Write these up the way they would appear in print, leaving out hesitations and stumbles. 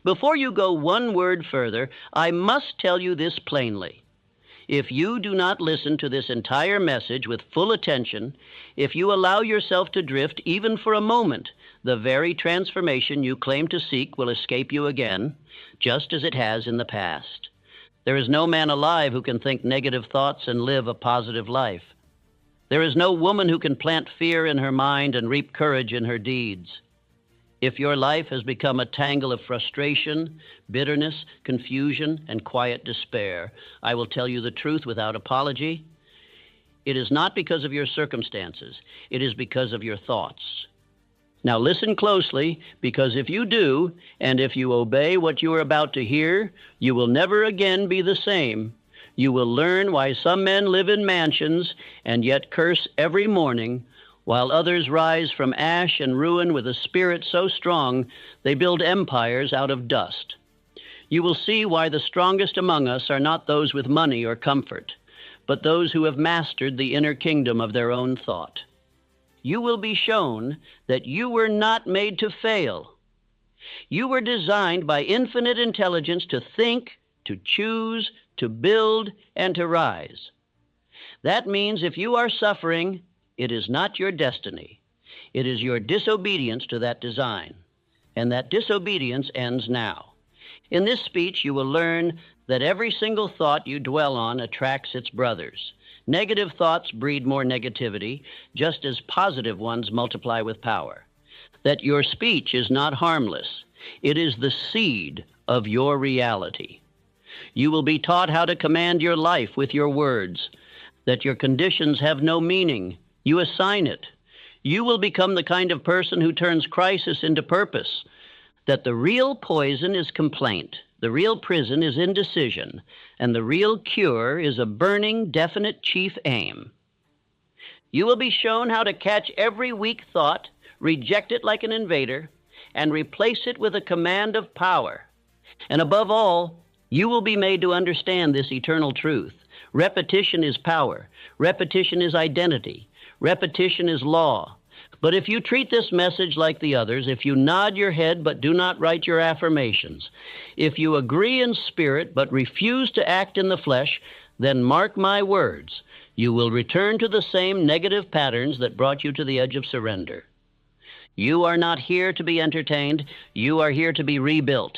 Before you go one word further, I must tell you this plainly. If you do not listen to this entire message with full attention, if you allow yourself to drift even for a moment, the very transformation you claim to seek will escape you again, just as it has in the past. There is no man alive who can think negative thoughts and live a positive life. There is no woman who can plant fear in her mind and reap courage in her deeds. If your life has become a tangle of frustration, bitterness, confusion, and quiet despair, I will tell you the truth without apology. It is not because of your circumstances. It is because of your thoughts. Now listen closely, because if you do, and if you obey what you are about to hear, you will never again be the same. You will learn why some men live in mansions and yet curse every morning, while others rise from ash and ruin with a spirit so strong they build empires out of dust. You will see why the strongest among us are not those with money or comfort, but those who have mastered the inner kingdom of their own thought. You will be shown that you were not made to fail. You were designed by infinite intelligence to think, to choose, to build, and to rise. That means if you are suffering, it is not your destiny. It is your disobedience to that design. And that disobedience ends now. In this speech, you will learn that every single thought you dwell on attracts its brothers. Negative thoughts breed more negativity, just as positive ones multiply with power. That your speech is not harmless. It is the seed of your reality. You will be taught how to command your life with your words, that your conditions have no meaning. You assign it. You will become the kind of person who turns crisis into purpose, that the real poison is complaint, the real prison is indecision, and the real cure is a burning, definite chief aim. You will be shown how to catch every weak thought, reject it like an invader, and replace it with a command of power. And above all, you will be made to understand this eternal truth. Repetition is power. Repetition is identity. Repetition is law. But if you treat this message like the others, if you nod your head but do not write your affirmations, if you agree in spirit but refuse to act in the flesh, then mark my words, you will return to the same negative patterns that brought you to the edge of surrender. You are not here to be entertained. You are here to be rebuilt.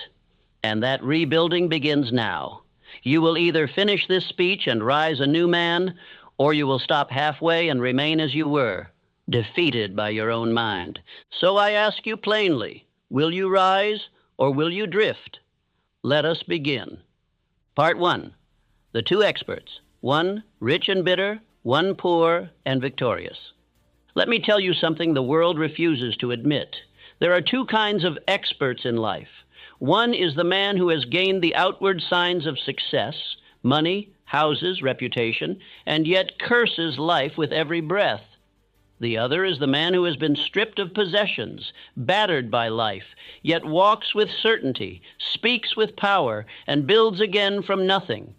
And that rebuilding begins now. You will either finish this speech and rise a new man, or you will stop halfway and remain as you were, defeated by your own mind. So I ask you plainly, will you rise or will you drift? Let us begin. Part 1, the two experts, one rich and bitter, one poor and victorious. Let me tell you something the world refuses to admit. There are two kinds of experts in life. One is the man who has gained the outward signs of success, money, houses, reputation, and yet curses life with every breath. The other is the man who has been stripped of possessions, battered by life, yet walks with certainty, speaks with power, and builds again from nothing.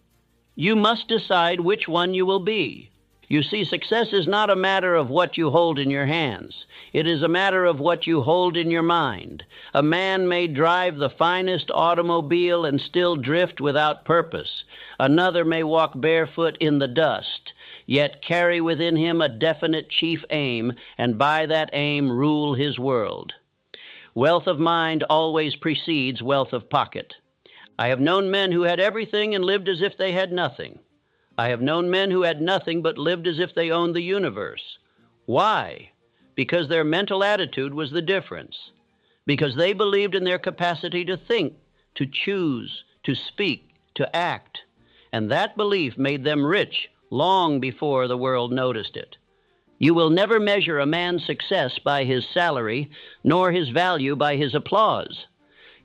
You must decide which one you will be. You see, success is not a matter of what you hold in your hands. It is a matter of what you hold in your mind. A man may drive the finest automobile and still drift without purpose. Another may walk barefoot in the dust, yet carry within him a definite chief aim, and by that aim rule his world. Wealth of mind always precedes wealth of pocket. I have known men who had everything and lived as if they had nothing. I have known men who had nothing but lived as if they owned the universe. Why? Because their mental attitude was the difference. Because they believed in their capacity to think, to choose, to speak, to act. And that belief made them rich long before the world noticed it. You will never measure a man's success by his salary, nor his value by his applause.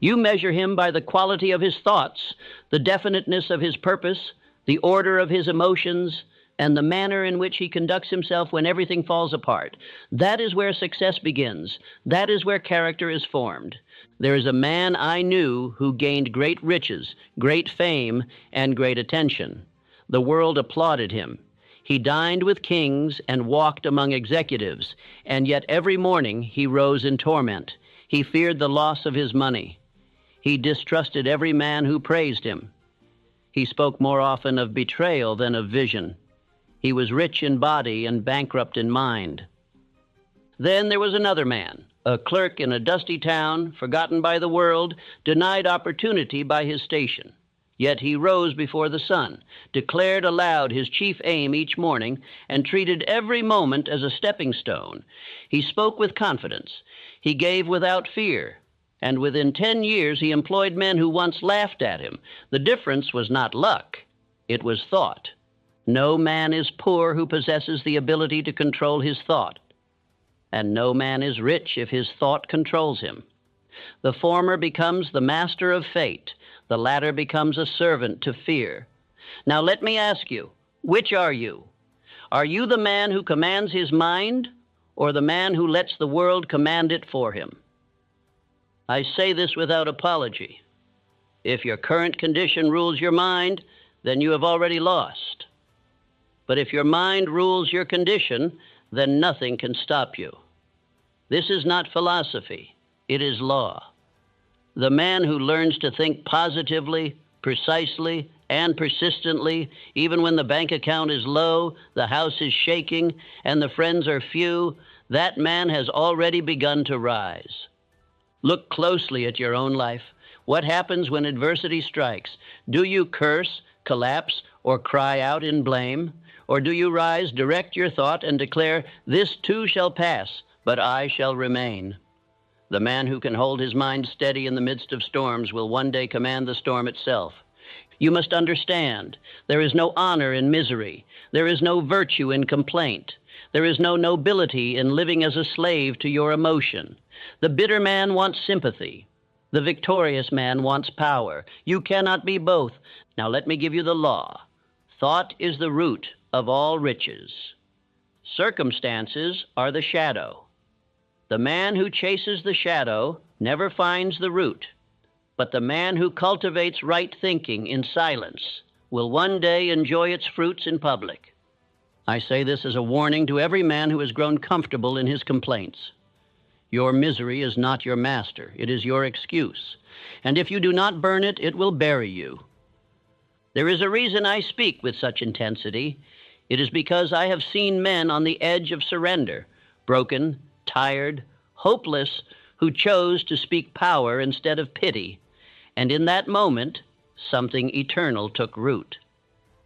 You measure him by the quality of his thoughts, the definiteness of his purpose, the order of his emotions, and the manner in which he conducts himself when everything falls apart. That is where success begins. That is where character is formed. There is a man I knew who gained great riches, great fame, and great attention. The world applauded him. He dined with kings and walked among executives, and yet every morning he rose in torment. He feared the loss of his money. He distrusted every man who praised him. He spoke more often of betrayal than of vision. He was rich in body and bankrupt in mind. Then there was another man, a clerk in a dusty town, forgotten by the world, denied opportunity by his station. Yet he rose before the sun, declared aloud his chief aim each morning, and treated every moment as a stepping stone. He spoke with confidence. He gave without fear. And within 10 years he employed men who once laughed at him. The difference was not luck, it was thought. No man is poor who possesses the ability to control his thought. And no man is rich if his thought controls him. The former becomes the master of fate. The latter becomes a servant to fear. Now let me ask you, which are you? Are you the man who commands his mind, or the man who lets the world command it for him? I say this without apology. If your current condition rules your mind, then you have already lost. But if your mind rules your condition, then nothing can stop you. This is not philosophy, it is law. The man who learns to think positively, precisely, and persistently, even when the bank account is low, the house is shaking, and the friends are few, that man has already begun to rise. Look closely at your own life. What happens when adversity strikes? Do you curse, collapse, or cry out in blame? Or do you rise, direct your thought, and declare, "This too shall pass, but I shall remain"? The man who can hold his mind steady in the midst of storms will one day command the storm itself. You must understand, there is no honor in misery. There is no virtue in complaint. There is no nobility in living as a slave to your emotion. The bitter man wants sympathy. The victorious man wants power. You cannot be both. Now let me give you the law. Thought is the root of all riches. Circumstances are the shadow. The man who chases the shadow never finds the root, but the man who cultivates right thinking in silence will one day enjoy its fruits in public. I say this as a warning to every man who has grown comfortable in his complaints. Your misery is not your master, it is your excuse, and if you do not burn it, it will bury you. There is a reason I speak with such intensity. It is because I have seen men on the edge of surrender, broken, tired, hopeless, who chose to speak power instead of pity, and in that moment, something eternal took root.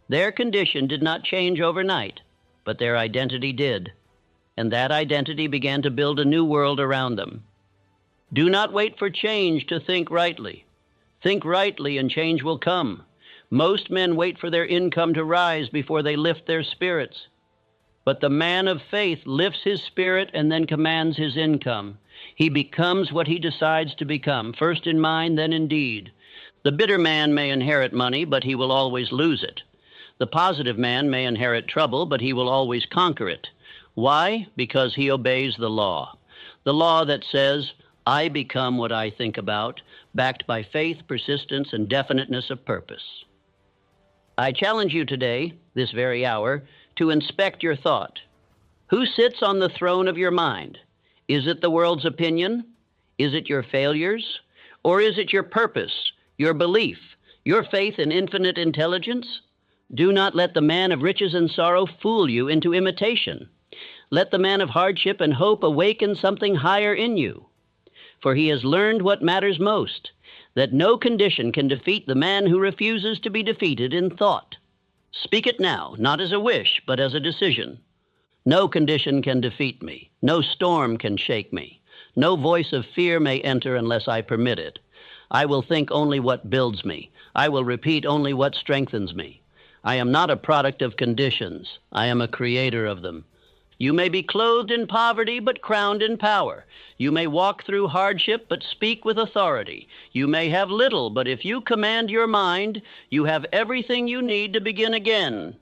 Their condition did not change overnight, but their identity did, and that identity began to build a new world around them. Do not wait for change to think rightly. Think rightly and change will come. Most men wait for their income to rise before they lift their spirits. But the man of faith lifts his spirit and then commands his income. He becomes what he decides to become, first in mind, then in deed. The bitter man may inherit money, but he will always lose it. The positive man may inherit trouble, but he will always conquer it. Why? Because he obeys the law. The law that says, I become what I think about, backed by faith, persistence, and definiteness of purpose. I challenge you today, this very hour, to inspect your thought. Who sits on the throne of your mind? Is it the world's opinion? Is it your failures? Or is it your purpose, your belief, your faith in infinite intelligence? Do not let the man of riches and sorrow fool you into imitation. Let the man of hardship and hope awaken something higher in you. For he has learned what matters most, that no condition can defeat the man who refuses to be defeated in thought. Speak it now, not as a wish, but as a decision. No condition can defeat me. No storm can shake me. No voice of fear may enter unless I permit it. I will think only what builds me. I will repeat only what strengthens me. I am not a product of conditions. I am a creator of them. You may be clothed in poverty, but crowned in power. You may walk through hardship, but speak with authority. You may have little, but if you command your mind, you have everything you need to begin again.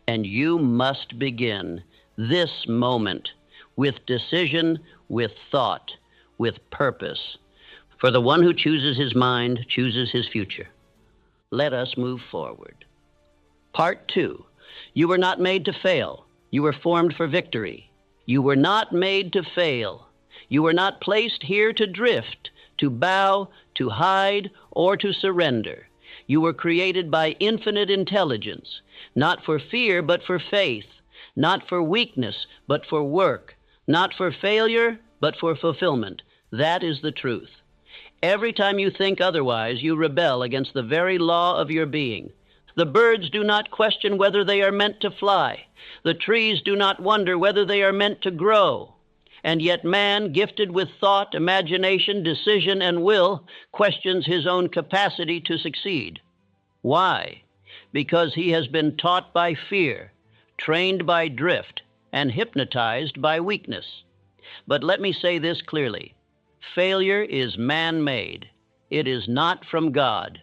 And you must begin this moment with decision, with thought, with purpose. For the one who chooses his mind chooses his future. Let us move forward. Part 2. You were not made to fail. You were formed for victory. You were not made to fail. You were not placed here to drift, to bow, to hide, or to surrender. You were created by infinite intelligence, not for fear, but for faith, not for weakness, but for work, not for failure, but for fulfillment. That is the truth. Every time you think otherwise, you rebel against the very law of your being. The birds do not question whether they are meant to fly. The trees do not wonder whether they are meant to grow. And yet man, gifted with thought, imagination, decision, and will, questions his own capacity to succeed. Why? Because he has been taught by fear, trained by drift, and hypnotized by weakness. But let me say this clearly. Failure is man-made. It is not from God.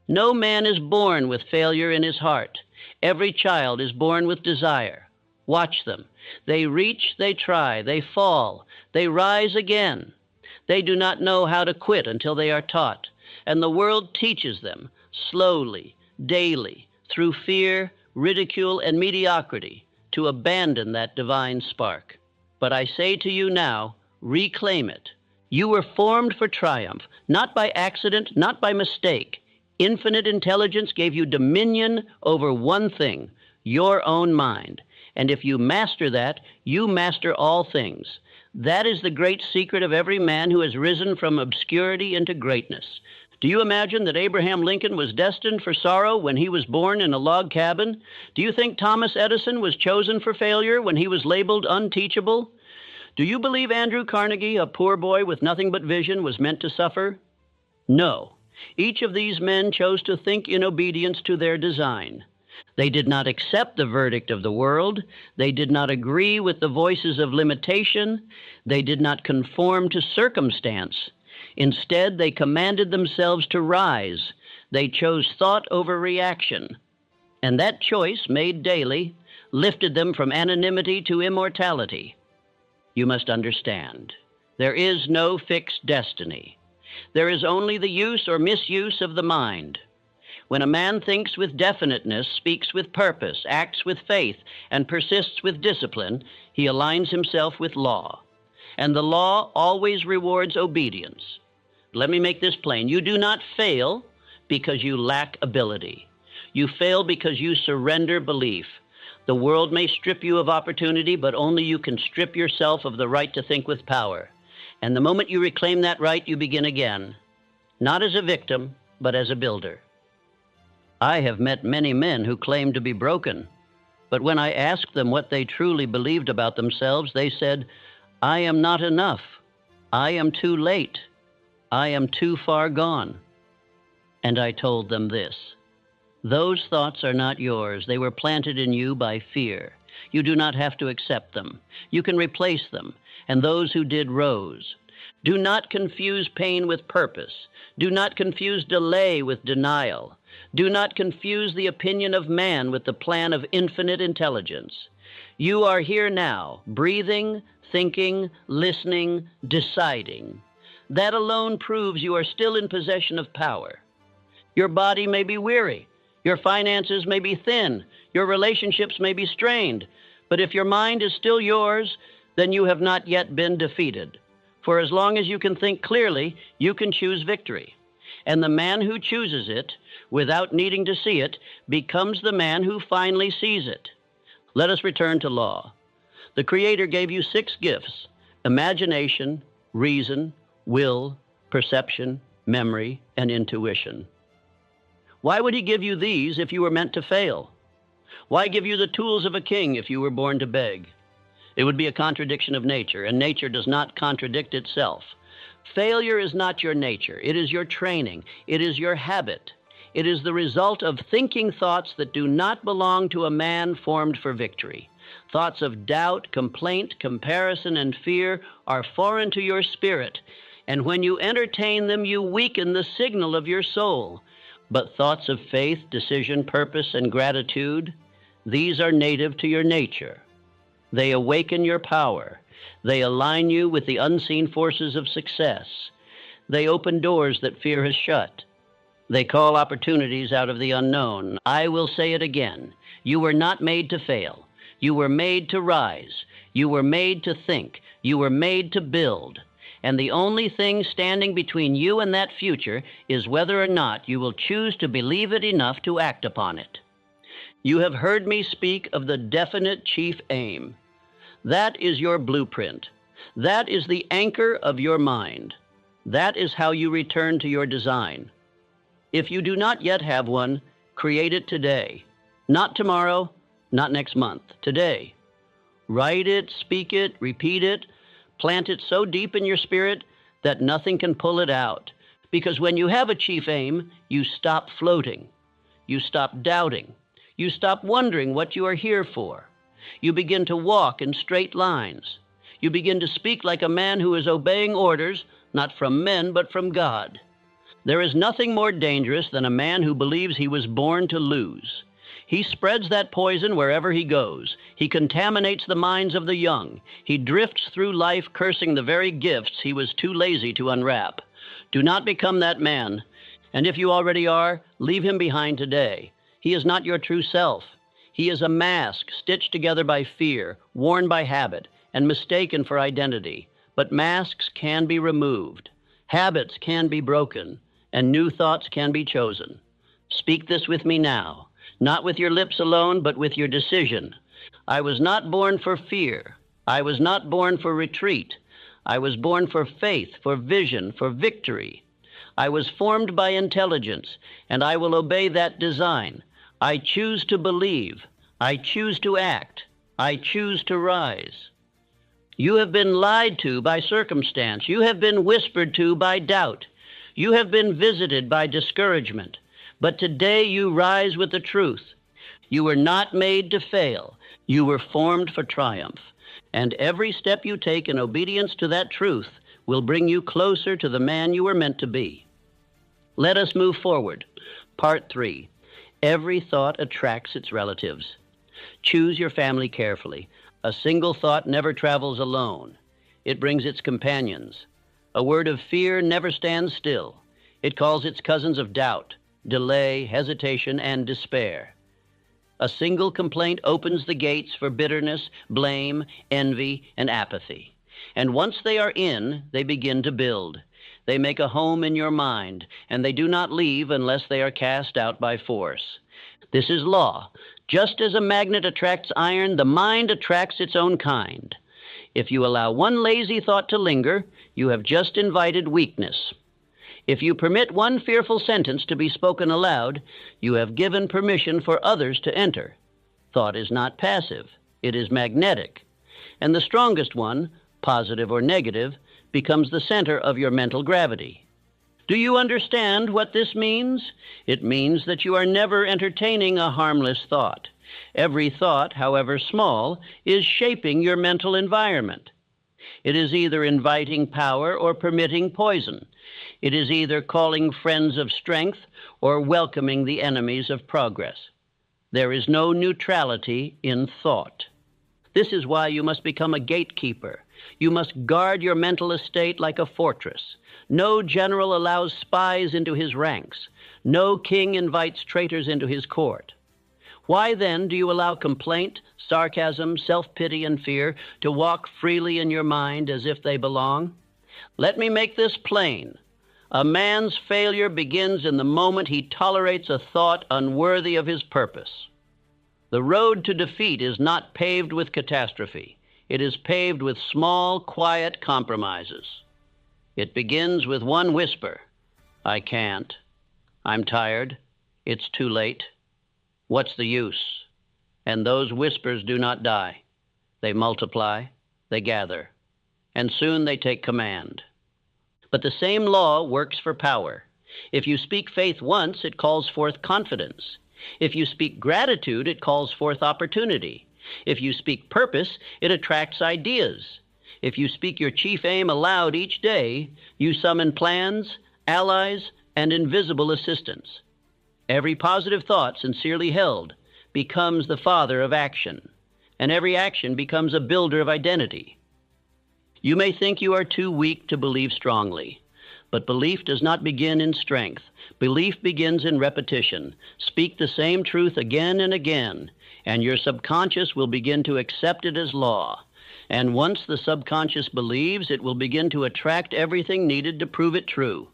No man is born with failure in his heart. Every child is born with desire. Watch them. They reach, they try, they fall, they rise again. They do not know how to quit until they are taught, and the world teaches them, slowly, daily, through fear, ridicule, and mediocrity, to abandon that divine spark. But I say to you now, reclaim it. You were formed for triumph, not by accident, not by mistake. Infinite intelligence gave you dominion over one thing, your own mind. And if you master that, you master all things. That is the great secret of every man who has risen from obscurity into greatness. Do you imagine that Abraham Lincoln was destined for sorrow when he was born in a log cabin? Do you think Thomas Edison was chosen for failure when he was labeled unteachable? Do you believe Andrew Carnegie, a poor boy with nothing but vision, was meant to suffer? No. Each of these men chose to think in obedience to their design. They did not accept the verdict of the world. They did not agree with the voices of limitation. They did not conform to circumstance. Instead, they commanded themselves to rise. They chose thought over reaction. And that choice, made daily, lifted them from anonymity to immortality. You must understand, there is no fixed destiny. There is only the use or misuse of the mind. When a man thinks with definiteness, speaks with purpose, acts with faith, and persists with discipline, he aligns himself with law. And the law always rewards obedience. Let me make this plain. You do not fail because you lack ability. You fail because you surrender belief. The world may strip you of opportunity, but only you can strip yourself of the right to think with power. And the moment you reclaim that right, you begin again, not as a victim, but as a builder. I have met many men who claimed to be broken, but when I asked them what they truly believed about themselves, they said, "I am not enough. I am too late. I am too far gone." And I told them this: those thoughts are not yours. They were planted in you by fear. You do not have to accept them. You can replace them, and those who did rose. Do not confuse pain with purpose. Do not confuse delay with denial. Do not confuse the opinion of man with the plan of infinite intelligence. You are here now, breathing, thinking, listening, deciding. That alone proves you are still in possession of power. Your body may be weary. Your finances may be thin. Your relationships may be strained. But if your mind is still yours, then you have not yet been defeated. For as long as you can think clearly, you can choose victory. And the man who chooses it, without needing to see it, becomes the man who finally sees it. Let us return to law. The Creator gave you 6 gifts: imagination, reason, will, perception, memory, and intuition. Why would he give you these if you were meant to fail? Why give you the tools of a king if you were born to beg? It would be a contradiction of nature, and nature does not contradict itself. Failure is not your nature. It is your training. It is your habit. It is the result of thinking thoughts that do not belong to a man formed for victory. Thoughts of doubt, complaint, comparison, and fear are foreign to your spirit, and when you entertain them, you weaken the signal of your soul. But thoughts of faith, decision, purpose, and gratitude, these are native to your nature. They awaken your power. They align you with the unseen forces of success. They open doors that fear has shut. They call opportunities out of the unknown. I will say it again. You were not made to fail. You were made to rise. You were made to think. You were made to build. and the only thing standing between you and that future is whether or not you will choose to believe it enough to act upon it. You have heard me speak of the definite chief aim. That is your blueprint. That is the anchor of your mind. That is how you return to your design. If you do not yet have one, create it today. Not tomorrow, not next month, today. Write it, speak it, repeat it, plant it so deep in your spirit that nothing can pull it out. Because when you have a chief aim, you stop floating. You stop doubting. You stop wondering what you are here for. You begin to walk in straight lines. You begin to speak like a man who is obeying orders, not from men, but from God. There is nothing more dangerous than a man who believes he was born to lose. He spreads that poison wherever he goes. He contaminates the minds of the young. He drifts through life cursing the very gifts he was too lazy to unwrap. Do not become that man. And if you already are, leave him behind today. He is not your true self. He is a mask stitched together by fear, worn by habit, and mistaken for identity. But masks can be removed. Habits can be broken, and new thoughts can be chosen. Speak this with me now. Not with your lips alone, but with your decision. I was not born for fear. I was not born for retreat. I was born for faith, for vision, for victory. I was formed by intelligence, and I will obey that design. I choose to believe. I choose to act. I choose to rise. You have been lied to by circumstance. You have been whispered to by doubt. You have been visited by discouragement. But today you rise with the truth. You were not made to fail. You were formed for triumph. And every step you take in obedience to that truth will bring you closer to the man you were meant to be. Let us move forward. Part 3. Every thought attracts its relatives. Choose your family carefully. A single thought never travels alone. It brings its companions. A word of fear never stands still. It calls its cousins of doubt, delay, hesitation, and despair. A single complaint opens the gates for bitterness, blame, envy, and apathy. And once they are in, they begin to build. They make a home in your mind, and they do not leave unless they are cast out by force. This is law. Just as a magnet attracts iron, the mind attracts its own kind. If you allow one lazy thought to linger, you have just invited weakness. If you permit one fearful sentence to be spoken aloud, you have given permission for others to enter. Thought is not passive. It is magnetic. And the strongest one, positive or negative, becomes the center of your mental gravity. Do you understand what this means? It means that you are never entertaining a harmless thought. Every thought, however small, is shaping your mental environment. It is either inviting power or permitting poison. It is either calling friends of strength or welcoming the enemies of progress. There is no neutrality in thought. This is why you must become a gatekeeper. You must guard your mental estate like a fortress. No general allows spies into his ranks. No king invites traitors into his court. Why then do you allow complaint, sarcasm, self-pity, and fear to walk freely in your mind as if they belong? Let me make this plain. A man's failure begins in the moment he tolerates a thought unworthy of his purpose. The road to defeat is not paved with catastrophe. It is paved with small, quiet compromises. It begins with one whisper. I can't. I'm tired. It's too late. What's the use? And those whispers do not die. They multiply, they gather, and soon they take command. But the same law works for power. If you speak faith once, it calls forth confidence. If you speak gratitude, it calls forth opportunity. If you speak purpose, it attracts ideas. If you speak your chief aim aloud each day, you summon plans, allies, and invisible assistance. Every positive thought sincerely held becomes the father of action, and every action becomes a builder of identity. You may think you are too weak to believe strongly, but belief does not begin in strength. Belief begins in repetition. Speak the same truth again and again, and your subconscious will begin to accept it as law. And once the subconscious believes, it will begin to attract everything needed to prove it true.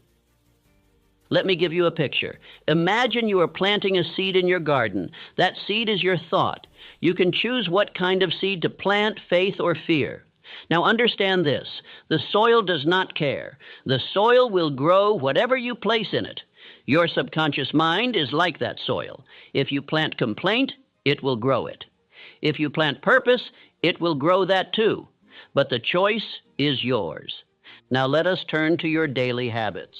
Let me give you a picture. Imagine you are planting a seed in your garden. That seed is your thought. You can choose what kind of seed to plant, faith or fear. Now understand this. The soil does not care. The soil will grow whatever you place in it. Your subconscious mind is like that soil. If you plant complaint, it will grow it. If you plant purpose, it will grow that too. But the choice is yours. Now let us turn to your daily habits.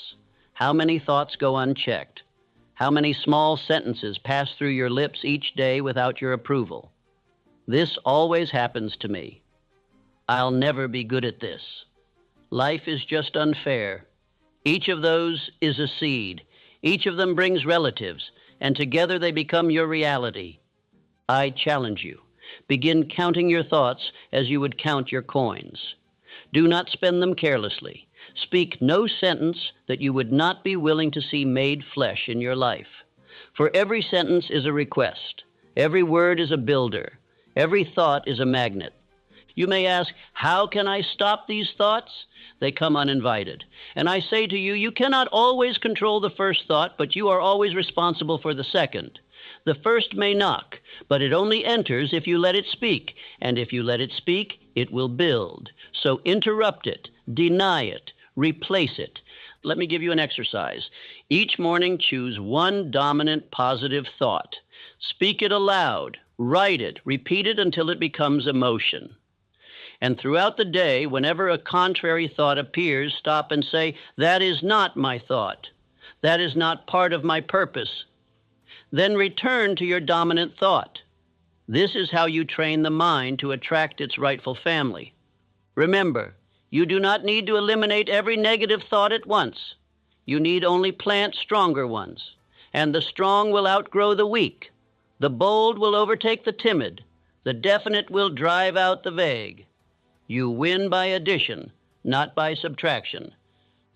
How many thoughts go unchecked? How many small sentences pass through your lips each day without your approval? This always happens to me. I'll never be good at this. Life is just unfair. Each of those is a seed. Each of them brings relatives, and together they become your reality. I challenge you. Begin counting your thoughts as you would count your coins. Do not spend them carelessly. Speak no sentence that you would not be willing to see made flesh in your life. For every sentence is a request. Every word is a builder. Every thought is a magnet. You may ask, how can I stop these thoughts? They come uninvited. And I say to you, you cannot always control the first thought, but you are always responsible for the second. The first may knock, but it only enters if you let it speak. And if you let it speak, it will build. So interrupt it, deny it, replace it. Let me give you an exercise. Each morning, choose one dominant positive thought. Speak it aloud, write it, repeat it until it becomes emotion. And throughout the day, whenever a contrary thought appears, stop and say, that is not my thought. That is not part of my purpose. Then return to your dominant thought. This is how you train the mind to attract its rightful family. Remember, you do not need to eliminate every negative thought at once. You need only plant stronger ones. And the strong will outgrow the weak. The bold will overtake the timid. The definite will drive out the vague. You win by addition, not by subtraction.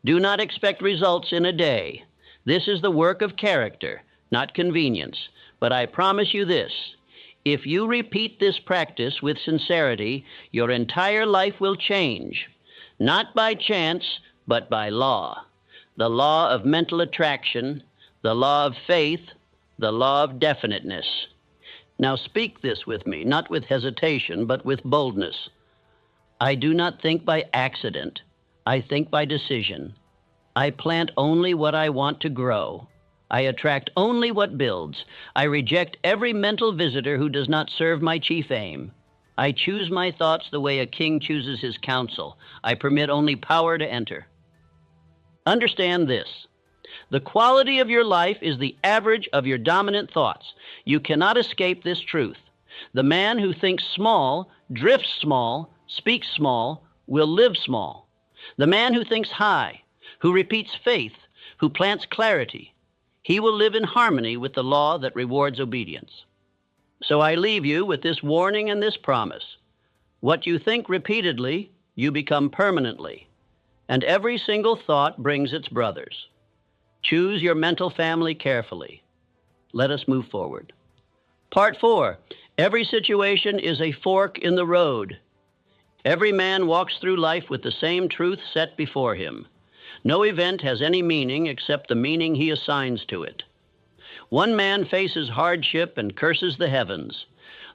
Do not expect results in a day. This is the work of character, not convenience. But I promise you this, if you repeat this practice with sincerity, your entire life will change, not by chance, but by law. The law of mental attraction, the law of faith, the law of definiteness. Now speak this with me, not with hesitation, but with boldness. I do not think by accident. I think by decision. I plant only what I want to grow. I attract only what builds. I reject every mental visitor who does not serve my chief aim. I choose my thoughts the way a king chooses his counsel. I permit only power to enter. Understand this. The quality of your life is the average of your dominant thoughts. You cannot escape this truth. The man who thinks small, drifts small, speaks small, will live small. The man who thinks high, who repeats faith, who plants clarity, he will live in harmony with the law that rewards obedience. So I leave you with this warning and this promise. What you think repeatedly, you become permanently. And every single thought brings its brothers. Choose your mental family carefully. Let us move forward. Part 4. Every situation is a fork in the road. Every man walks through life with the same truth set before him. No event has any meaning except the meaning he assigns to it. One man faces hardship and curses the heavens.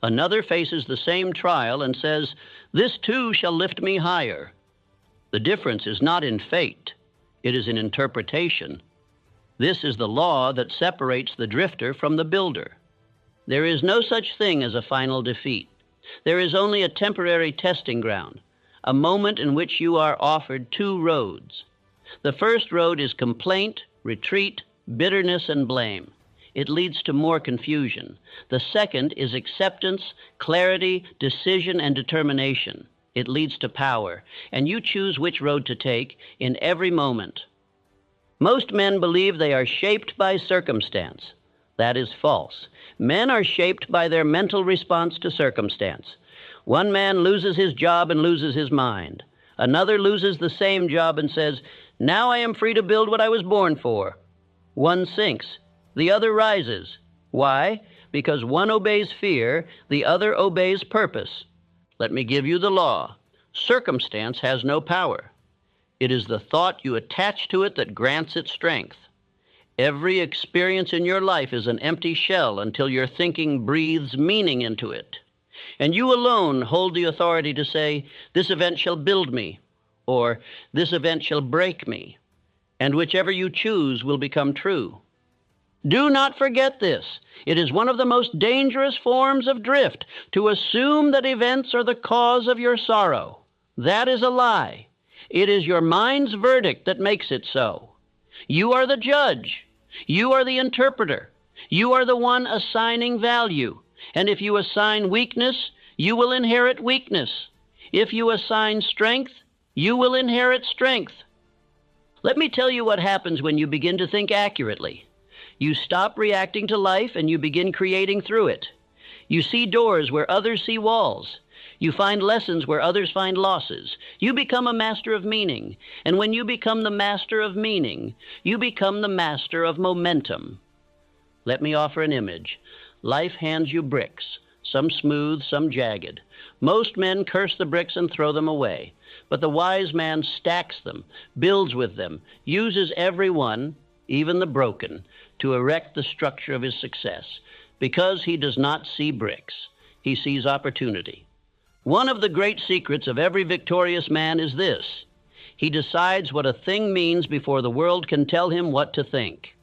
Another faces the same trial and says, "This too shall lift me higher." The difference is not in fate. It is in interpretation. This is the law that separates the drifter from the builder. There is no such thing as a final defeat. There is only a temporary testing ground, a moment in which you are offered two roads. The first road is complaint, retreat, bitterness, and blame. It leads to more confusion. The second is acceptance, clarity, decision, and determination. It leads to power, and you choose which road to take in every moment. Most men believe they are shaped by circumstance. That is false. Men are shaped by their mental response to circumstance. One man loses his job and loses his mind. Another loses the same job and says, "Now I am free to build what I was born for." One sinks. The other rises. Why? Because one obeys fear, the other obeys purpose. Let me give you the law. Circumstance has no power. It is the thought you attach to it that grants it strength. Every experience in your life is an empty shell until your thinking breathes meaning into it. And you alone hold the authority to say, this event shall build me, or this event shall break me, and whichever you choose will become true. Do not forget this. It is one of the most dangerous forms of drift to assume that events are the cause of your sorrow. That is a lie. It is your mind's verdict that makes it so. You are the judge. You are the interpreter. You are the one assigning value. And if you assign weakness, you will inherit weakness. If you assign strength, you will inherit strength. Let me tell you what happens when you begin to think accurately. You stop reacting to life and you begin creating through it. You see doors where others see walls. You find lessons where others find losses. You become a master of meaning. And when you become the master of meaning, you become the master of momentum. Let me offer an image. Life hands you bricks, some smooth, some jagged. Most men curse the bricks and throw them away. But the wise man stacks them, builds with them, uses every one, even the broken, to erect the structure of his success. Because he does not see bricks, he sees opportunity. One of the great secrets of every victorious man is this. He decides what a thing means before the world can tell him what to think.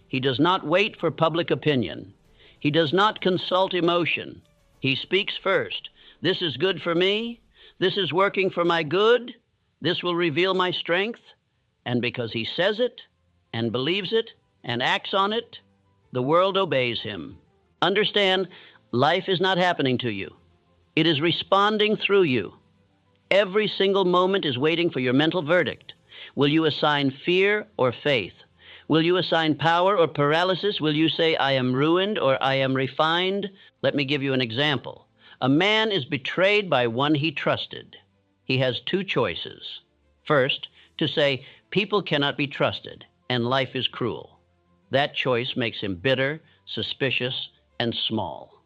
He does not wait for public opinion. He does not consult emotion. He speaks first. This is good for me. This is working for my good. This will reveal my strength. And because he says it and believes it and acts on it, the world obeys him. Understand, life is not happening to you. It is responding through you. Every single moment is waiting for your mental verdict. Will you assign fear or faith? Will you assign power or paralysis? Will you say, I am ruined or I am refined? Let me give you an example. A man is betrayed by one he trusted. He has two choices. First, to say, people cannot be trusted and life is cruel. That choice makes him bitter, suspicious, and small.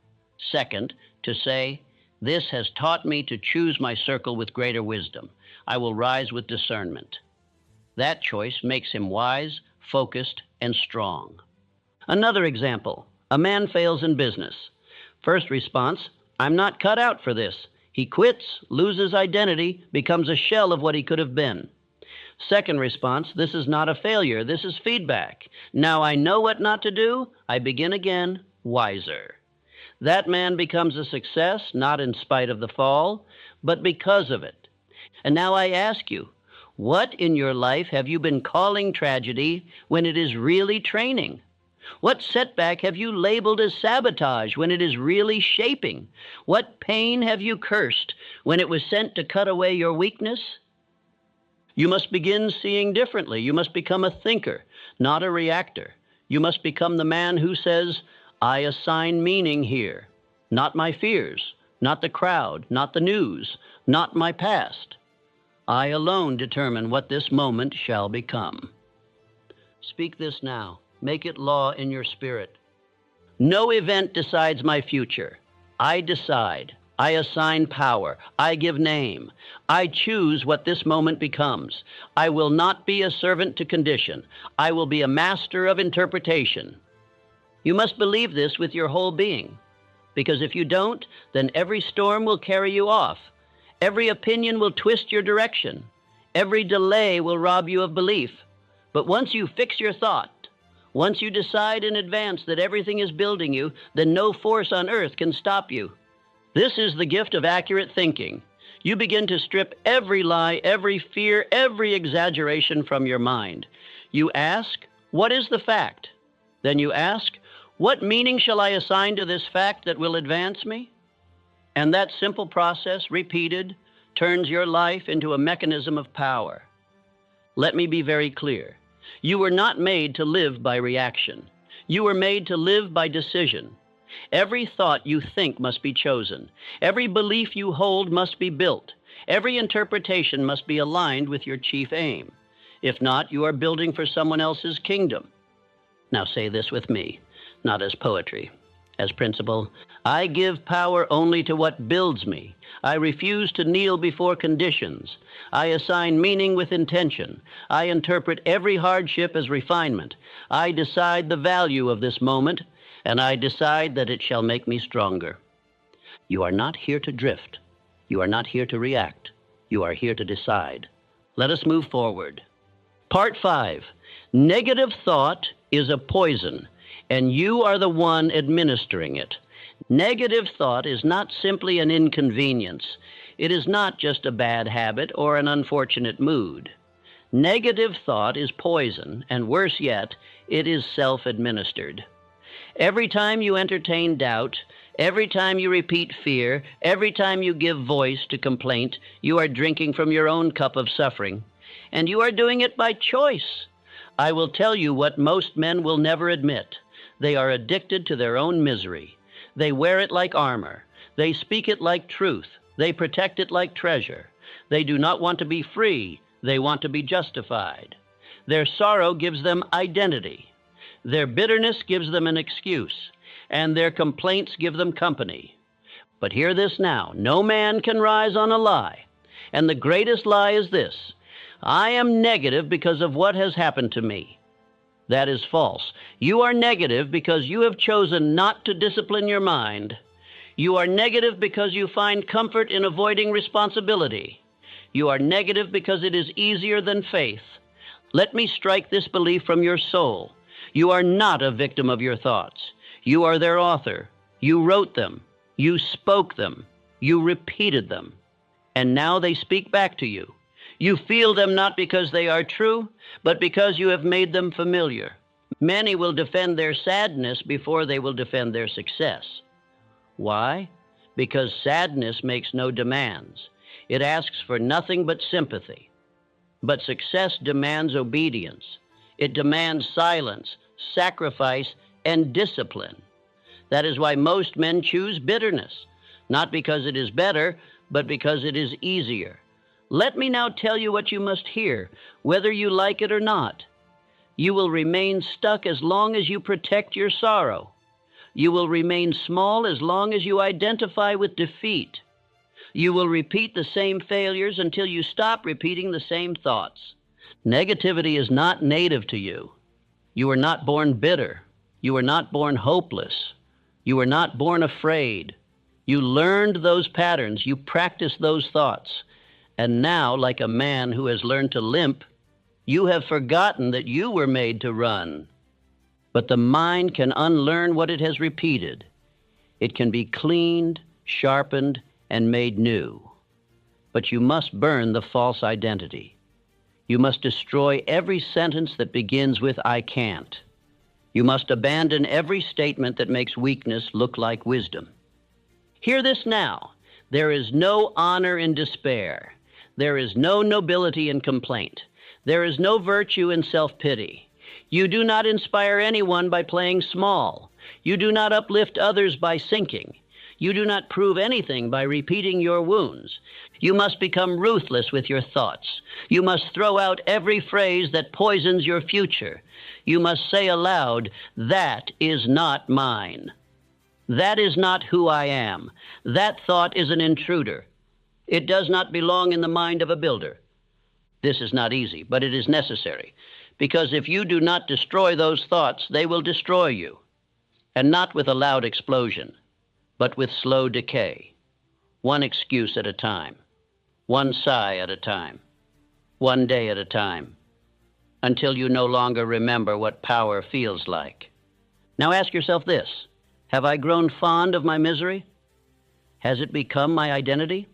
Second, to say, this has taught me to choose my circle with greater wisdom. I will rise with discernment. That choice makes him wise, focused, and strong. Another example, a man fails in business. First response, I'm not cut out for this. He quits, loses identity, becomes a shell of what he could have been. Second response, this is not a failure, this is feedback. Now I know what not to do, I begin again, wiser. That man becomes a success, not in spite of the fall, but because of it. And now I ask you, what in your life have you been calling tragedy when it is really training? What setback have you labeled as sabotage when it is really shaping? What pain have you cursed when it was sent to cut away your weakness? You must begin seeing differently. You must become a thinker, not a reactor. You must become the man who says, I assign meaning here, not my fears, not the crowd, not the news, not my past. I alone determine what this moment shall become. Speak this now. Make it law in your spirit. No event decides my future. I decide. I assign power. I give name. I choose what this moment becomes. I will not be a servant to condition. I will be a master of interpretation. You must believe this with your whole being, because if you don't, then every storm will carry you off. Every opinion will twist your direction. Every delay will rob you of belief. But once you fix your thought, once you decide in advance that everything is building you, then no force on earth can stop you. This is the gift of accurate thinking. You begin to strip every lie, every fear, every exaggeration from your mind. You ask, what is the fact? Then you ask, what meaning shall I assign to this fact that will advance me? And that simple process, repeated, turns your life into a mechanism of power. Let me be very clear. You were not made to live by reaction. You were made to live by decision. Every thought you think must be chosen. Every belief you hold must be built. Every interpretation must be aligned with your chief aim. If not, you are building for someone else's kingdom. Now say this with me, not as poetry, as principle. I give power only to what builds me. I refuse to kneel before conditions. I assign meaning with intention. I interpret every hardship as refinement. I decide the value of this moment, and I decide that it shall make me stronger. You are not here to drift. You are not here to react. You are here to decide. Let us move forward. Part 5. Negative thought is a poison, and you are the one administering it. Negative thought is not simply an inconvenience. It is not just a bad habit or an unfortunate mood. Negative thought is poison, and worse yet, it is self-administered. Every time you entertain doubt, every time you repeat fear, every time you give voice to complaint, you are drinking from your own cup of suffering, and you are doing it by choice. I will tell you what most men will never admit. They are addicted to their own misery. They wear it like armor. They speak it like truth. They protect it like treasure. They do not want to be free. They want to be justified. Their sorrow gives them identity. Their bitterness gives them an excuse, and their complaints give them company. But hear this now. No man can rise on a lie. And the greatest lie is this: I am negative because of what has happened to me. That is false. You are negative because you have chosen not to discipline your mind. You are negative because you find comfort in avoiding responsibility. You are negative because it is easier than faith. Let me strike this belief from your soul. You are not a victim of your thoughts. You are their author. You wrote them. You spoke them. You repeated them. And now they speak back to you. You feel them not because they are true, but because you have made them familiar. Many will defend their sadness before they will defend their success. Why? Because sadness makes no demands. It asks for nothing but sympathy. But success demands obedience. It demands silence, sacrifice, and discipline. That is why most men choose bitterness, not because it is better, but because it is easier. Let me now tell you what you must hear, whether you like it or not. You will remain stuck as long as you protect your sorrow. You will remain small as long as you identify with defeat. You will repeat the same failures until you stop repeating the same thoughts. Negativity is not native to you. You were not born bitter. You were not born hopeless. You were not born afraid. You learned those patterns. You practiced those thoughts. And now, like a man who has learned to limp, you have forgotten that you were made to run. But the mind can unlearn what it has repeated. It can be cleaned, sharpened, and made new. But you must burn the false identity. You must destroy every sentence that begins with "I can't." You must abandon every statement that makes weakness look like wisdom. Hear this now. There is no honor in despair. There is no nobility in complaint. There is no virtue in self-pity. You do not inspire anyone by playing small. You do not uplift others by sinking. You do not prove anything by repeating your wounds. You must become ruthless with your thoughts. You must throw out every phrase that poisons your future. You must say aloud, "That is not mine. That is not who I am. That thought is an intruder. It does not belong in the mind of a builder." This is not easy, but it is necessary, because if you do not destroy those thoughts, they will destroy you, and not with a loud explosion, but with slow decay, one excuse at a time, one sigh at a time, one day at a time, until you no longer remember what power feels like. Now ask yourself this: have I grown fond of my misery? Has it become my identity?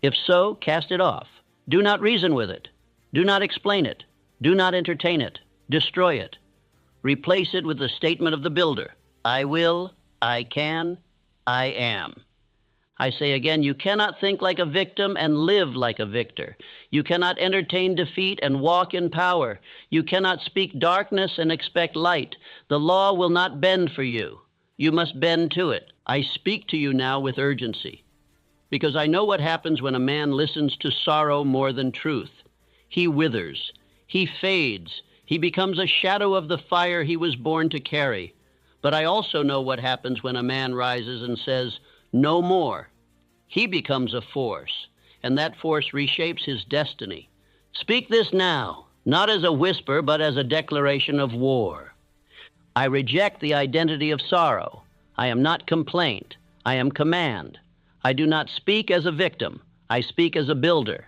If so, cast it off. Do not reason with it. Do not explain it. Do not entertain it. Destroy it. Replace it with the statement of the builder: I will, I can, I am. I say again, you cannot think like a victim and live like a victor. You cannot entertain defeat and walk in power. You cannot speak darkness and expect light. The law will not bend for you. You must bend to it. I speak to you now with urgency, because I know what happens when a man listens to sorrow more than truth. He withers. He fades. He becomes a shadow of the fire he was born to carry. But I also know what happens when a man rises and says, "No more." He becomes a force, and that force reshapes his destiny. Speak this now, not as a whisper, but as a declaration of war. I reject the identity of sorrow. I am not complaint. I am command. I do not speak as a victim. I speak as a builder.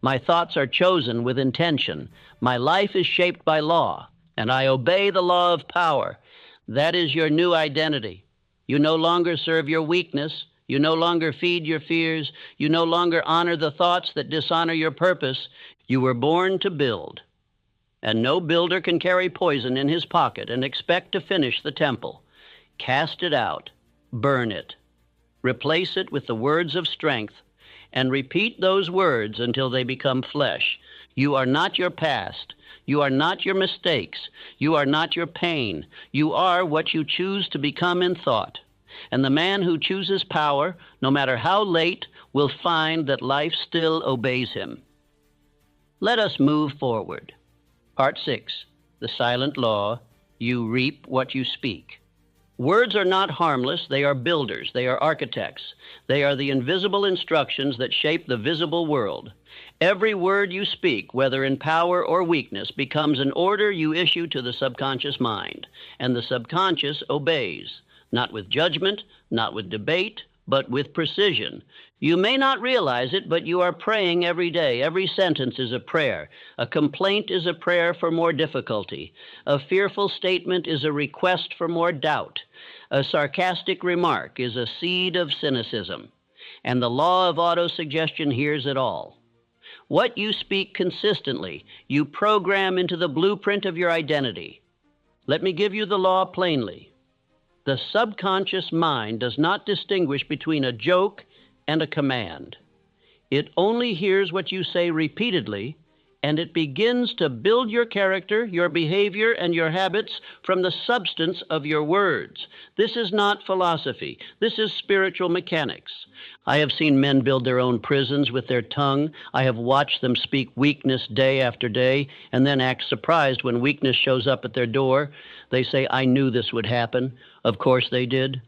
My thoughts are chosen with intention. My life is shaped by law, and I obey the law of power. That is your new identity. You no longer serve your weakness. You no longer feed your fears. You no longer honor the thoughts that dishonor your purpose. You were born to build. And no builder can carry poison in his pocket and expect to finish the temple. Cast it out. Burn it. Replace it with the words of strength, and repeat those words until they become flesh. You are not your past. You are not your mistakes. You are not your pain. You are what you choose to become in thought. And the man who chooses power, no matter how late, will find that life still obeys him. Let us move forward. Part 6, the silent law, you reap what you speak. Words are not harmless, they are builders, they are architects. They are the invisible instructions that shape the visible world. Every word you speak, whether in power or weakness, becomes an order you issue to the subconscious mind, and the subconscious obeys, not with judgment, not with debate, but with precision. You may not realize it, but you are praying every day. Every sentence is a prayer. A complaint is a prayer for more difficulty. A fearful statement is a request for more doubt. A sarcastic remark is a seed of cynicism. And the law of autosuggestion hears it all. What you speak consistently, you program into the blueprint of your identity. Let me give you the law plainly. The subconscious mind does not distinguish between a joke and a command. It only hears what you say repeatedly, and it begins to build your character, your behavior, and your habits from the substance of your words. This is not philosophy. This is spiritual mechanics. I have seen men build their own prisons with their tongue. I have watched them speak weakness day after day, and then act surprised when weakness shows up at their door. They say, "I knew this would happen." Of course they did.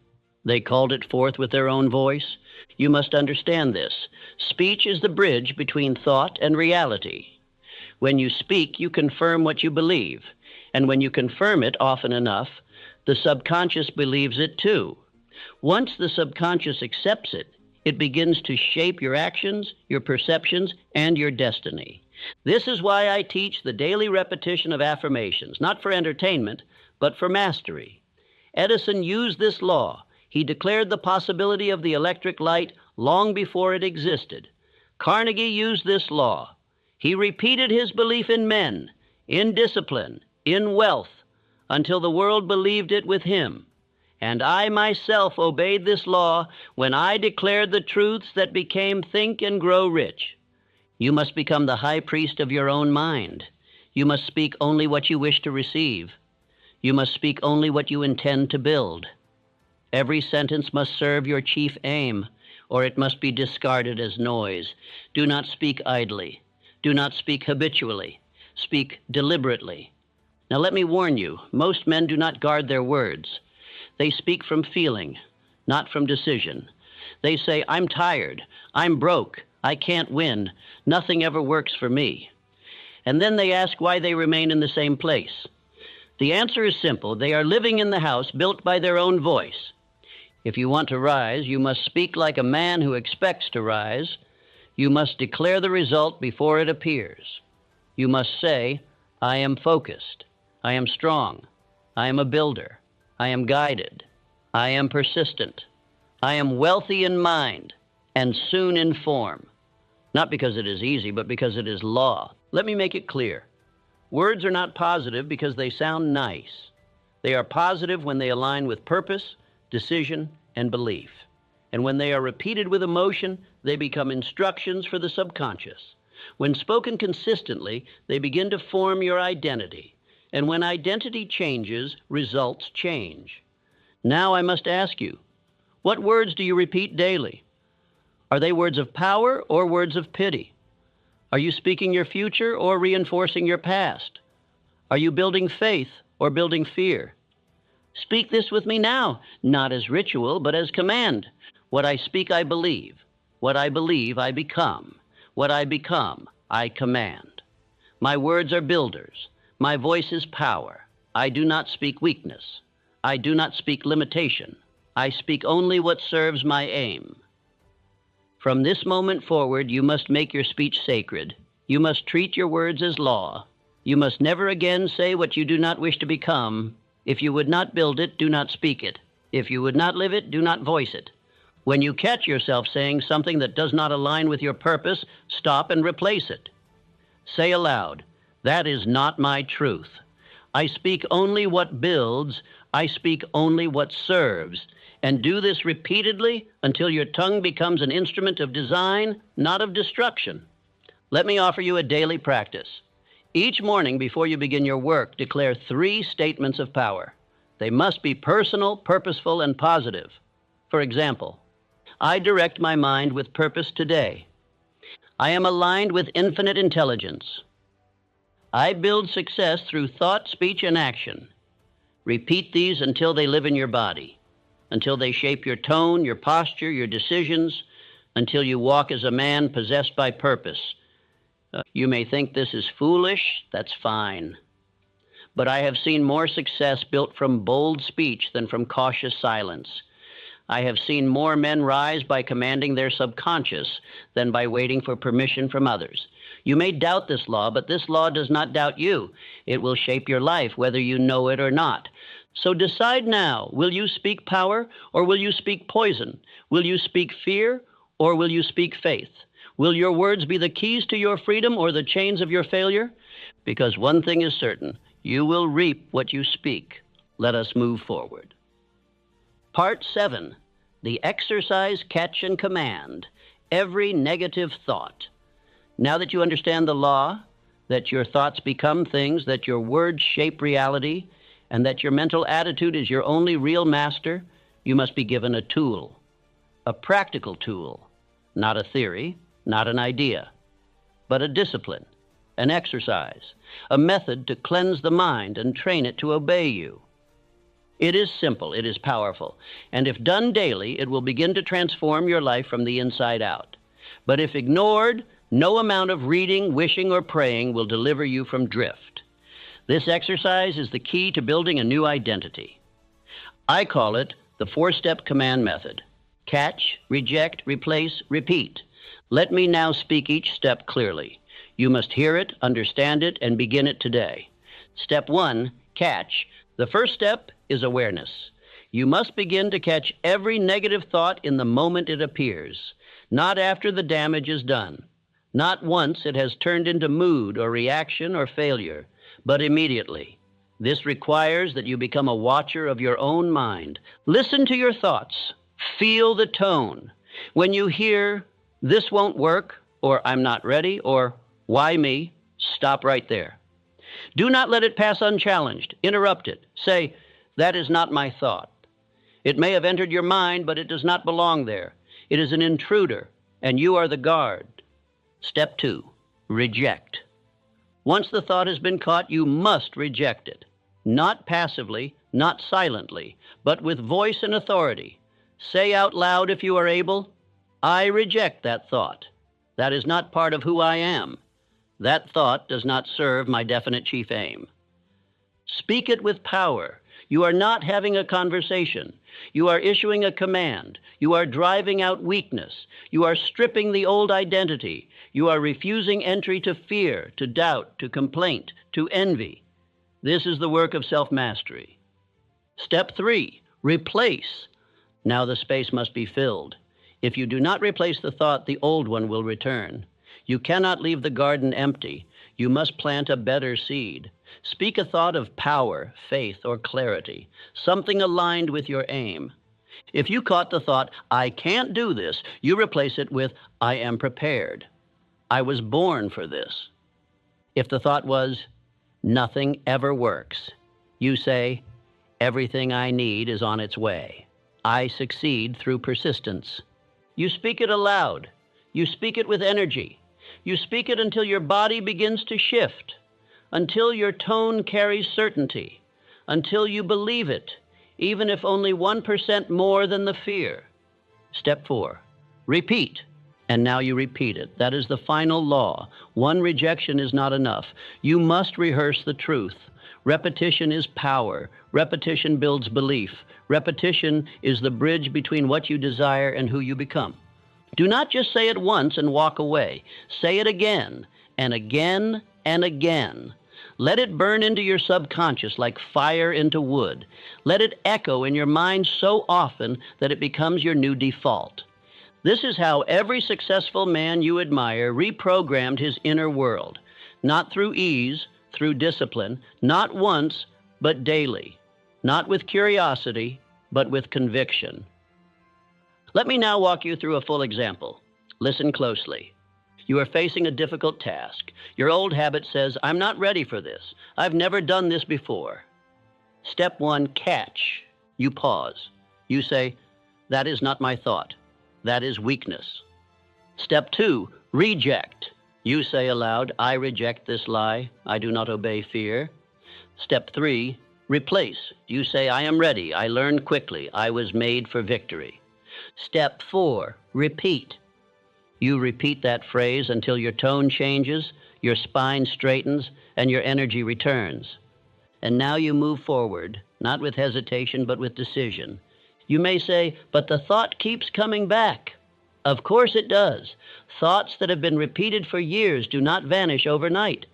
They called it forth with their own voice. You must understand this. Speech is the bridge between thought and reality. When you speak, you confirm what you believe. And when you confirm it often enough, the subconscious believes it too. Once the subconscious accepts it, it begins to shape your actions, your perceptions, and your destiny. This is why I teach the daily repetition of affirmations, not for entertainment, but for mastery. Edison used this law. He declared the possibility of the electric light long before it existed. Carnegie used this law. He repeated his belief in men, in discipline, in wealth, until the world believed it with him. And I myself obeyed this law when I declared the truths that became think and grow rich. You must become the high priest of your own mind. You must speak only what you wish to receive. You must speak only what you intend to build. Every sentence must serve your chief aim, or it must be discarded as noise. Do not speak idly. Do not speak habitually. Speak deliberately. Now let me warn you, most men do not guard their words. They speak from feeling, not from decision. They say, "I'm tired. I'm broke. I can't win. Nothing ever works for me." And then they ask why they remain in the same place. The answer is simple. They are living in the house built by their own voice. If you want to rise, you must speak like a man who expects to rise. You must declare the result before it appears. You must say, "I am focused. I am strong. I am a builder. I am guided. I am persistent. I am wealthy in mind and soon in form." Not because it is easy, but because it is law. Let me make it clear. Words are not positive because they sound nice. They are positive when they align with purpose, decision, and belief. And when they are repeated with emotion, they become instructions for the subconscious. When spoken consistently, they begin to form your identity. And when identity changes, results change. Now I must ask you, what words do you repeat daily? Are they words of power or words of pity? Are you speaking your future or reinforcing your past? Are you building faith or building fear? Speak this with me now, not as ritual, but as command. What I speak, I believe. What I believe, I become. What I become, I command. My words are builders. My voice is power. I do not speak weakness. I do not speak limitation. I speak only what serves my aim. From this moment forward, you must make your speech sacred. You must treat your words as law. You must never again say what you do not wish to become. If you would not build it, do not speak it. If you would not live it, do not voice it. When you catch yourself saying something that does not align with your purpose, stop and replace it. Say aloud, "That is not my truth. I speak only what builds. I speak only what serves." And do this repeatedly until your tongue becomes an instrument of design, not of destruction. Let me offer you a daily practice. Each morning before you begin your work, declare 3 statements of power. They must be personal, purposeful, and positive. For example, I direct my mind with purpose today. I am aligned with infinite intelligence. I build success through thought, speech, and action. Repeat these until they live in your body, until they shape your tone, your posture, your decisions, until you walk as a man possessed by purpose. You may think this is foolish. That's fine. But I have seen more success built from bold speech than from cautious silence. I have seen more men rise by commanding their subconscious than by waiting for permission from others. You may doubt this law, but this law does not doubt you. It will shape your life, whether you know it or not. So decide now, will you speak power or will you speak poison? Will you speak fear or will you speak faith? Will your words be the keys to your freedom or the chains of your failure? Because one thing is certain, you will reap what you speak. Let us move forward. Part 7, the exercise, catch, and command. Every negative thought. Now that you understand the law, that your thoughts become things, that your words shape reality, and that your mental attitude is your only real master, you must be given a tool, a practical tool, not a theory, not an idea, but a discipline, an exercise, a method to cleanse the mind and train it to obey you. It is simple, it is powerful, and if done daily, it will begin to transform your life from the inside out. But if ignored, no amount of reading, wishing, or praying will deliver you from drift. This exercise is the key to building a new identity. I call it the 4-step command method. Catch, reject, replace, repeat. Let me now speak each step clearly. You must hear it, understand it, and begin it today. Step 1, catch. The first step is awareness. You must begin to catch every negative thought in the moment it appears, not after the damage is done, not once it has turned into mood or reaction or failure, but immediately. This requires that you become a watcher of your own mind. Listen to your thoughts. Feel the tone. When you hear, "This won't work," or "I'm not ready," or "Why me?" stop right there. Do not let it pass unchallenged. Interrupt it. Say, "That is not my thought. It may have entered your mind, but it does not belong there. It is an intruder, and you are the guard." Step 2, reject. Once the thought has been caught, you must reject it. Not passively, not silently, but with voice and authority. Say out loud if you are able, "I reject that thought. That is not part of who I am. That thought does not serve my definite chief aim." Speak it with power. You are not having a conversation. You are issuing a command. You are driving out weakness. You are stripping the old identity. You are refusing entry to fear, to doubt, to complaint, to envy. This is the work of self-mastery. Step 3, replace. Now the space must be filled. If you do not replace the thought, the old one will return. You cannot leave the garden empty. You must plant a better seed. Speak a thought of power, faith, or clarity, something aligned with your aim. If you caught the thought, "I can't do this," you replace it with, "I am prepared. I was born for this." If the thought was, "Nothing ever works," you say, "Everything I need is on its way. I succeed through persistence." You speak it aloud. You speak it with energy. You speak it until your body begins to shift, until your tone carries certainty, until you believe it. even if only 1% more than the fear. Step 4, repeat. And now you repeat it. That is the final law. One rejection is not enough. You must rehearse the truth. Repetition is power. Repetition builds belief. Repetition is the bridge between what you desire and who you become. Do not just say it once and walk away. Say it again and again and again. Let it burn into your subconscious like fire into wood. Let it echo in your mind so often that it becomes your new default. This is how every successful man you admire reprogrammed his inner world. Not through ease, through discipline, not once, but daily. Not with curiosity, but with conviction. Let me now walk you through a full example. Listen closely. You are facing a difficult task. Your old habit says, "I'm not ready for this. I've never done this before." Step 1, catch. You pause. You say, "That is not my thought. That is weakness." Step 2, reject. You say aloud, "I reject this lie. I do not obey fear." Step 3, replace. You say, "I am ready. I learned quickly. I was made for victory." Step 4, repeat. You repeat that phrase until your tone changes, your spine straightens, and your energy returns. And now you move forward, not with hesitation, but with decision. You may say, "But the thought keeps coming back." Of course it does. Thoughts that have been repeated for years do not vanish overnight.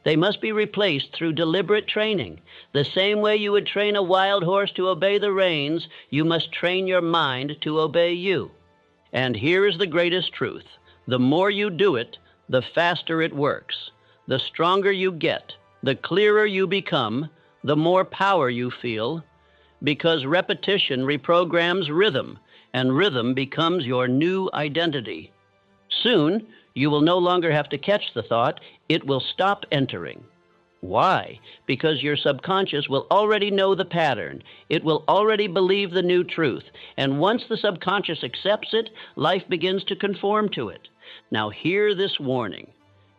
They must be replaced through deliberate training. The same way you would train a wild horse to obey the reins, you must train your mind to obey you. And here is the greatest truth. The more you do it, the faster it works. The stronger you get, the clearer you become, the more power you feel, because repetition reprograms rhythm, and rhythm becomes your new identity. Soon, you will no longer have to catch the thought. It will stop entering. Why? Because your subconscious will already know the pattern. It will already believe the new truth. And once the subconscious accepts it, life begins to conform to it. Now hear this warning.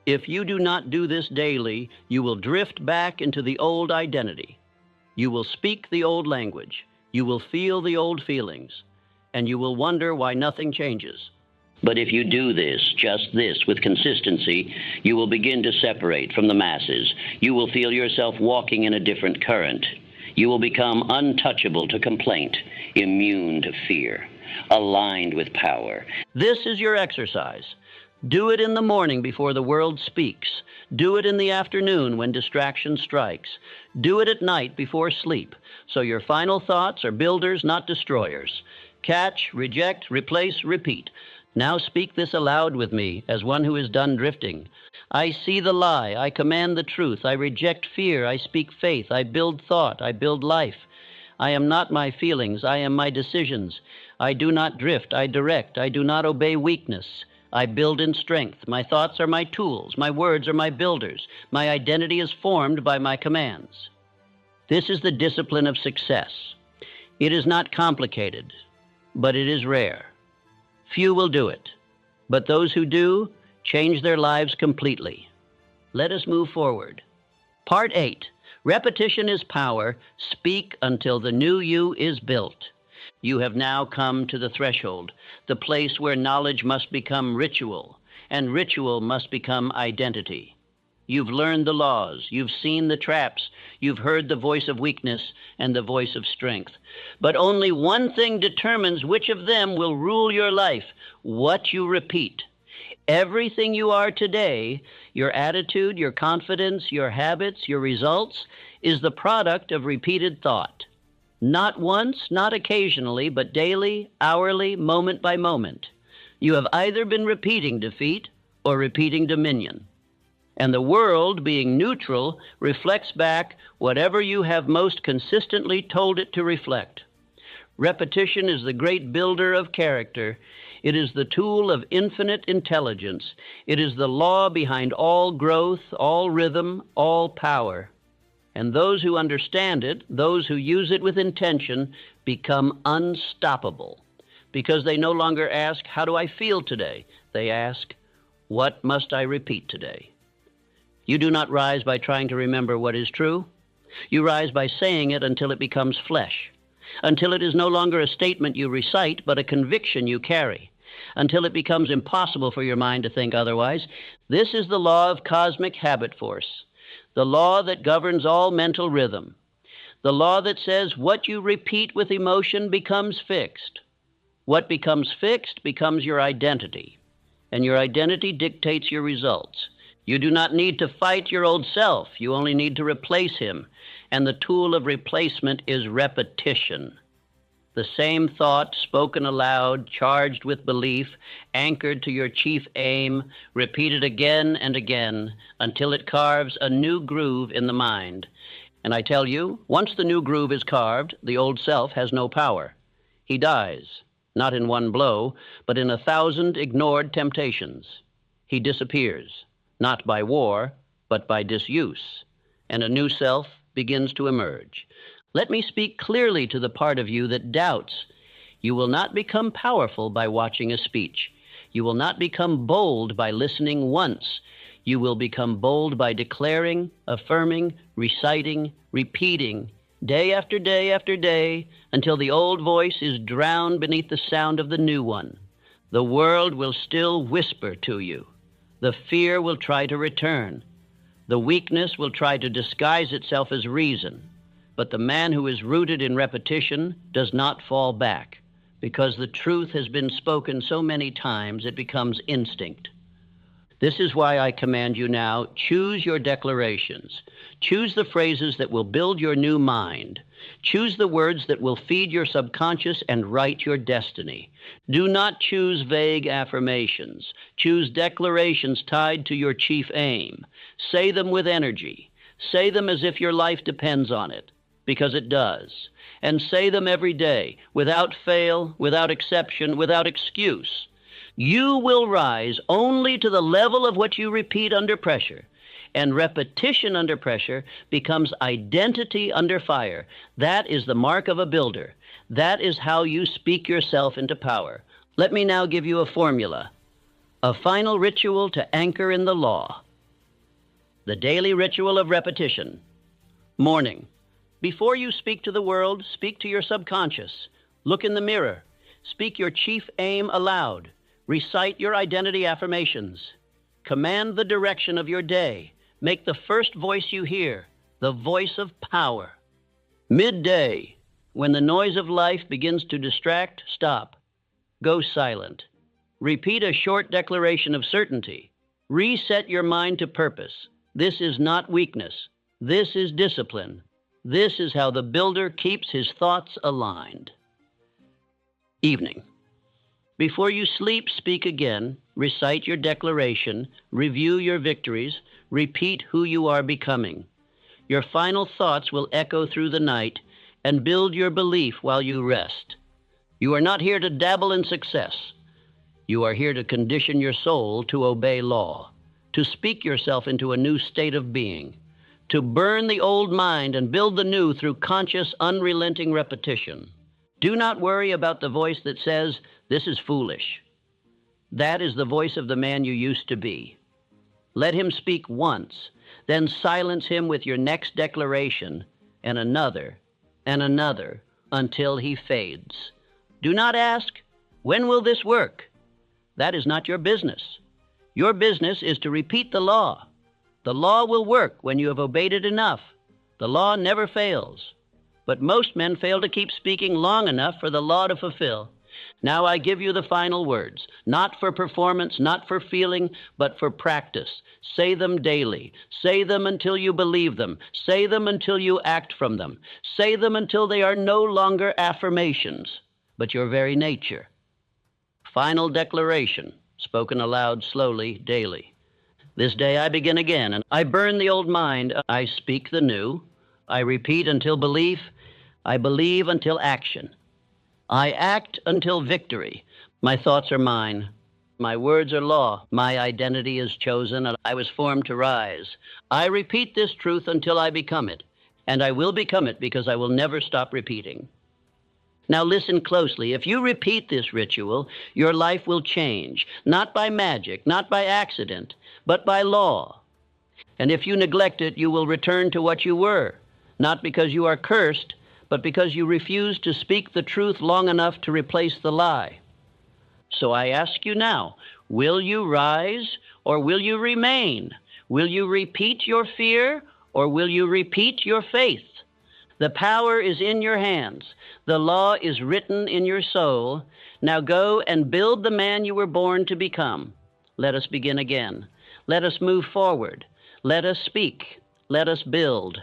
If you do not do this daily, you will drift back into the old identity. You will speak the old language. You will feel the old feelings. And you will wonder why nothing changes. But if you do this, just this, with consistency, you will begin to separate from the masses. You will feel yourself walking in a different current. You will become untouchable to complaint, immune to fear, aligned with power. This is your exercise. Do it in the morning before the world speaks. Do it in the afternoon when distraction strikes. Do it at night before sleep, so your final thoughts are builders, not destroyers. Catch, reject, replace, repeat. Now speak this aloud with me, as one who is done drifting. I see the lie. I command the truth. I reject fear. I speak faith. I build thought. I build life. I am not my feelings. I am my decisions. I do not drift. I direct. I do not obey weakness. I build in strength. My thoughts are my tools. My words are my builders. My identity is formed by my commands. This is the discipline of success. It is not complicated, but it is rare. Few will do it, but those who do change their lives completely. Let us move forward. Part 8, repetition is power. Speak until the new you is built. You have now come to the threshold, the place where knowledge must become ritual, and ritual must become identity. You've learned the laws, you've seen the traps, you've heard the voice of weakness and the voice of strength. But only one thing determines which of them will rule your life: what you repeat. Everything you are today, your attitude, your confidence, your habits, your results, is the product of repeated thought. Not once, not occasionally, but daily, hourly, moment by moment. You have either been repeating defeat or repeating dominion. And the world, being neutral, reflects back whatever you have most consistently told it to reflect. Repetition is the great builder of character. It is the tool of infinite intelligence. It is the law behind all growth, all rhythm, all power. And those who understand it, those who use it with intention, become unstoppable. Because they no longer ask, "How do I feel today?" They ask, "What must I repeat today?" You do not rise by trying to remember what is true. You rise by saying it until it becomes flesh. until it is no longer a statement you recite, but a conviction you carry, until it becomes impossible for your mind to think otherwise. This is the law of cosmic habit force, the law that governs all mental rhythm, the law that says what you repeat with emotion becomes fixed. What becomes fixed becomes your identity, and your identity dictates your results. You do not need to fight your old self. You only need to replace him, and the tool of replacement is repetition. The same thought, spoken aloud, charged with belief, anchored to your chief aim, repeated again and again until it carves a new groove in the mind. And I tell you, once the new groove is carved, the old self has no power. He dies, not in one blow, but in 1,000 ignored temptations. He disappears, not by war, but by disuse, and a new self begins to emerge. Let me speak clearly to the part of you that doubts. You will not become powerful by watching a speech. You will not become bold by listening once. You will become bold by declaring, affirming, reciting, repeating, day after day after day, until the old voice is drowned beneath the sound of the new one. The world will still whisper to you. The fear will try to return. The weakness will try to disguise itself as reason. But the man who is rooted in repetition does not fall back, because the truth has been spoken so many times it becomes instinct. This is why I command you now, choose your declarations. Choose the phrases that will build your new mind. Choose the words that will feed your subconscious and write your destiny. Do not choose vague affirmations. Choose declarations tied to your chief aim. Say them with energy. Say them as if your life depends on it, because it does. And say them every day, without fail, without exception, without excuse. You will rise only to the level of what you repeat under pressure. And repetition under pressure becomes identity under fire. That is the mark of a builder. That is how you speak yourself into power. Let me now give you a formula, a final ritual to anchor in the law. The daily ritual of repetition. Morning. Before you speak to the world, speak to your subconscious. Look in the mirror. Speak your chief aim aloud. Recite your identity affirmations. Command the direction of your day. Make the first voice you hear the voice of power. Midday, when the noise of life begins to distract, stop. Go silent. Repeat a short declaration of certainty. Reset your mind to purpose. This is not weakness. This is discipline. This is how the builder keeps his thoughts aligned. Evening. Before you sleep, speak again. Recite your declaration. Review your victories. Repeat who you are becoming. Your final thoughts will echo through the night and build your belief while you rest. You are not here to dabble in success. You are here to condition your soul to obey law, to speak yourself into a new state of being, to burn the old mind and build the new through conscious, unrelenting repetition. Do not worry about the voice that says, "This is foolish." That is the voice of the man you used to be. Let him speak once, then silence him with your next declaration, and another, until he fades. Do not ask, "When will this work?" That is not your business. Your business is to repeat the law. The law will work when you have obeyed it enough. The law never fails. But most men fail to keep speaking long enough for the law to fulfill. Now I give you the final words, not for performance, not for feeling, but for practice. Say them daily. Say them until you believe them. Say them until you act from them. Say them until they are no longer affirmations, but your very nature. Final declaration, spoken aloud slowly, daily. This day I begin again, and I burn the old mind. I speak the new. I repeat until belief. I believe until action. I act until victory. My thoughts are mine. My words are law. My identity is chosen, and I was formed to rise. I repeat this truth until I become it, and I will become it because I will never stop repeating. Now listen closely. If you repeat this ritual, your life will change, not by magic, not by accident, but by law. And if you neglect it, you will return to what you were, not because you are cursed, but because you refuse to speak the truth long enough to replace the lie. So I ask you now, will you rise or will you remain? Will you repeat your fear or will you repeat your faith? The power is in your hands. The law is written in your soul. Now go and build the man you were born to become. Let us begin again. Let us move forward. Let us speak. Let us build.